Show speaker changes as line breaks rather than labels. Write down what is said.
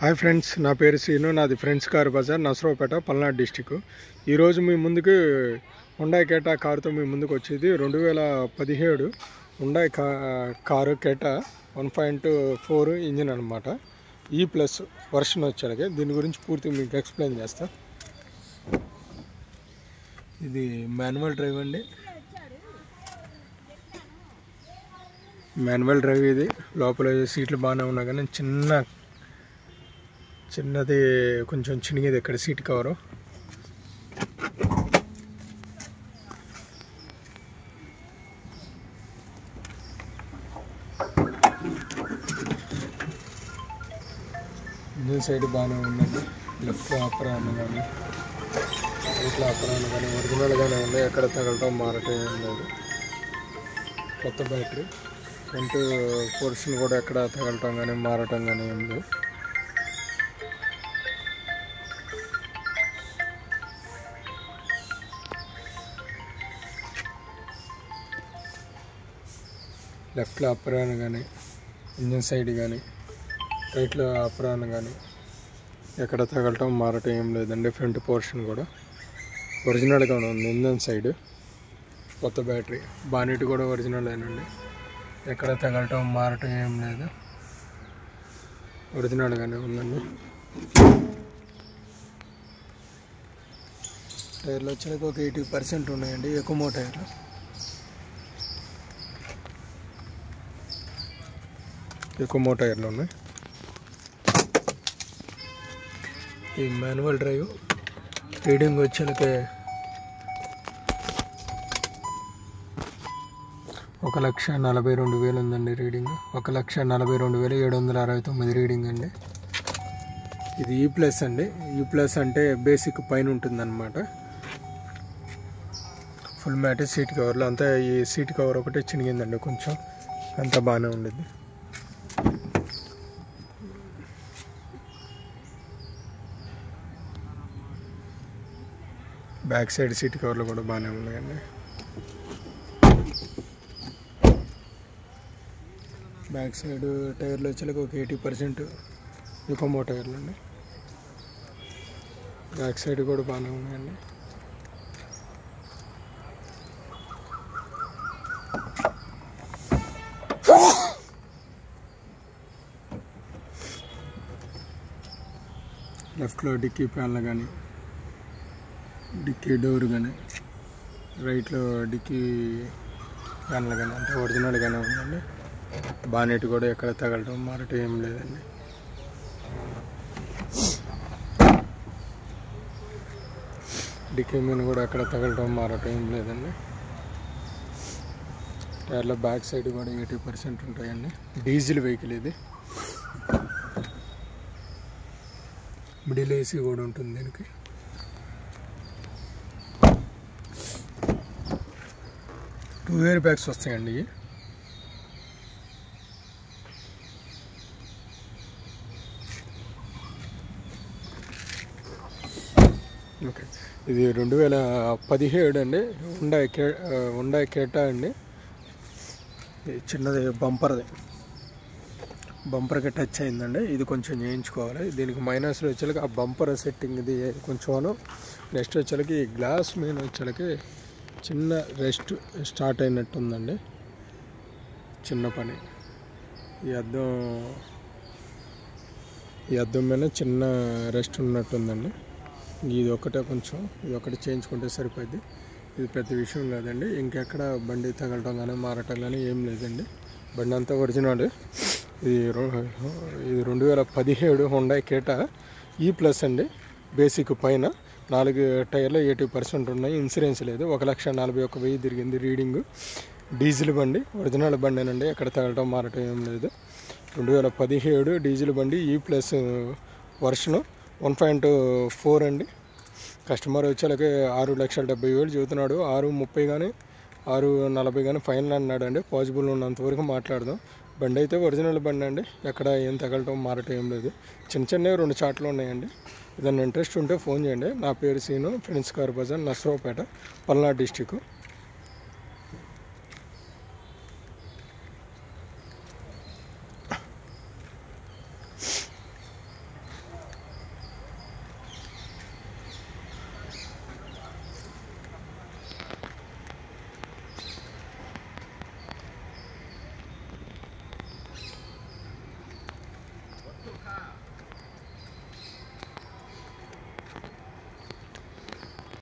Hi friends, నా పేరు శ్రీను. నాది friends car bazaar, Narasaraopet, Palnadu district. ఈరోజు మీ ముందుకు హుండాయ్ కేటా కారుతో మీ ముందుకు వచ్చేది 2017 హుండాయ్ కారు కేటా 1.4 ఇంజిన్ అనమాట. E+ వర్షన్ వచ్చాక దీని గురించి పూర్తి మీకు ఎక్స్ప్లెయిన్ చేస్తా. ఇది మాన్యువల్ డ్రైవ్ అండి. మాన్యువల్ డ్రైవ్ ఇది. లోపల సీట్లు బాగానే ఉన్నా కానీ చిన్నది కొంచెం చినిగేది ఇక్కడ సీట్ కవరు. ఇంజిన్ సైడ్ బాగానే ఉందండి. లెఫ్ట్ ఆపరాను కానీ రైట్లో ఆపరాను కానీ ఒరిజినల్గానే ఉంది. ఎక్కడ తగలటం మారటం ఏం లేదు. కొత్త బ్యాటరీ. ఫ్రంట్ పోర్షన్ కూడా ఎక్కడ తగలటం కానీ మారటం కానీ ఏం లేదు. లెఫ్ట్లో అప్పరాను కానీ ఇంజిన్ సైడ్ కానీ రైట్లో అప్పరాను కానీ ఎక్కడ తగలటం మారటం ఏం లేదండి. ఫ్రంట్ పోర్షన్ కూడా ఒరిజినల్గా ఉంది. ఇంజిన్ సైడ్ కొత్త బ్యాటరీ. బానెట్ కూడా ఒరిజినల్ ఏనండి. ఎక్కడ తగలటం మారటం ఏం లేదు. ఒరిజినల్గానే ఉందండి. టైర్లు వచ్చాక ఒక 80% ఉన్నాయండి. ఎక్కువ టైర్లు. ఎక్కువ టైర్లు ఉన్నాయి. ఈ మాన్యువల్ డ్రైవ్ రీడింగ్ వచ్చేలకే 1,42,000 ఉందండి రీడింగ్. 1,42,769 రీడింగ్ అండి. ఇది E+ అండి. E+ అంటే బేసిక్ పైన ఉంటుందన్నమాట. ఫుల్ మ్యాట్ సీట్ కవర్లు అంతా. ఈ సీట్ కవర్ ఒకటే చినిగిందండి కొంచెం. అంతా బాగానే ఉండేది. బ్యాక్ సైడ్ సీట్ కవర్లు కూడా బాగానే ఉన్నాయండి. బ్యాక్ సైడ్ టైర్లు వచ్చేలాగా ఒక 80% ఎక్కువ టైర్లు అండి. బ్యాక్ సైడ్ కూడా బాగానే ఉన్నాయండి. లెఫ్ట్లో డిక్కీ ప్యాన్లు కానీ డిక్కీ డోర్ కానీ రైట్లో డిక్కీ ప్యాన్లు కానీ అంతా ఒరిజినల్గానే ఉందండి. బానెట్ కూడా ఎక్కడ తగలటం మారటం ఏం లేదండి. డిక్కీ మీద కూడా ఎక్కడ తగలటం మారటం ఏం లేదండి. టైర్లో బ్యాక్ సైడ్ కూడా 80% ఉంటాయండి. డీజిల్ వెహికల్ ఇది. మిడిల్ ఏసీ కూడా ఉంటుంది దీనికి. టూ ఇయర్ బ్యాగ్స్ వస్తాయండి. ఓకే, ఇది 2017 అండి. హుండాయ్ కేటా అండి. చిన్నది బంపర్కి టచ్ అయిందండి. ఇది కొంచెం చేయించుకోవాలి. దీనికి మైనస్లో వచ్చేలకి ఆ బంపర్ సెట్టింగ్ ఇది కొంచెం. నెక్స్ట్ వచ్చేలకి ఈ గ్లాస్ మెయిన్ వచ్చేలకి చిన్న రెస్ట్ స్టార్ట్ అయినట్టుందండి. చిన్న పని. ఈ అద్దం మీద చిన్న రెస్ట్ ఉన్నట్టుందండి. ఇది ఒకటి చేయించుకుంటే సరిపోద్ది. ఇది పెద్ద విషయం కాదండి. ఇంకెక్కడ బండి తగలటం కానీ మారటం కానీ ఏం లేదండి. బండి అంతా ఒరిజినల్. ఇది 2017 హుండాయ్ కేటా E+ అండి. బేసిక్ పైన 4 టైర్లు 80% ఉన్నాయి. ఇన్సూరెన్స్ లేదు. 1,41,000 తిరిగింది రీడింగ్. డీజిల్ బండి. ఒరిజినల్ బండేనండి. ఎక్కడ తగలటం మారటం ఏం లేదు. 2017 డీజిల్ బండి. E+ వర్షను 1.4 అండి. కస్టమర్ వచ్చేలాగే 6,70,000 చెబుతున్నాడు. 6,30 కానీ 6,40 కానీ ఫైనల్ అన్నాడు అండి. పాసిబుల్ ఉన్నంతవరకు మాట్లాడదాం. బండి అయితే ఒరిజినల్ బండి అండి. ఎక్కడ ఏం తగలటం మారటం ఏం లేదు. చిన్నవి 2 చాట్లు ఉన్నాయండి. ఏదైనా ఇంట్రెస్ట్ ఉంటే ఫోన్ చేయండి. నా పేరు Seenu, friends car bazaar, Narasaraopet, Palnadu district.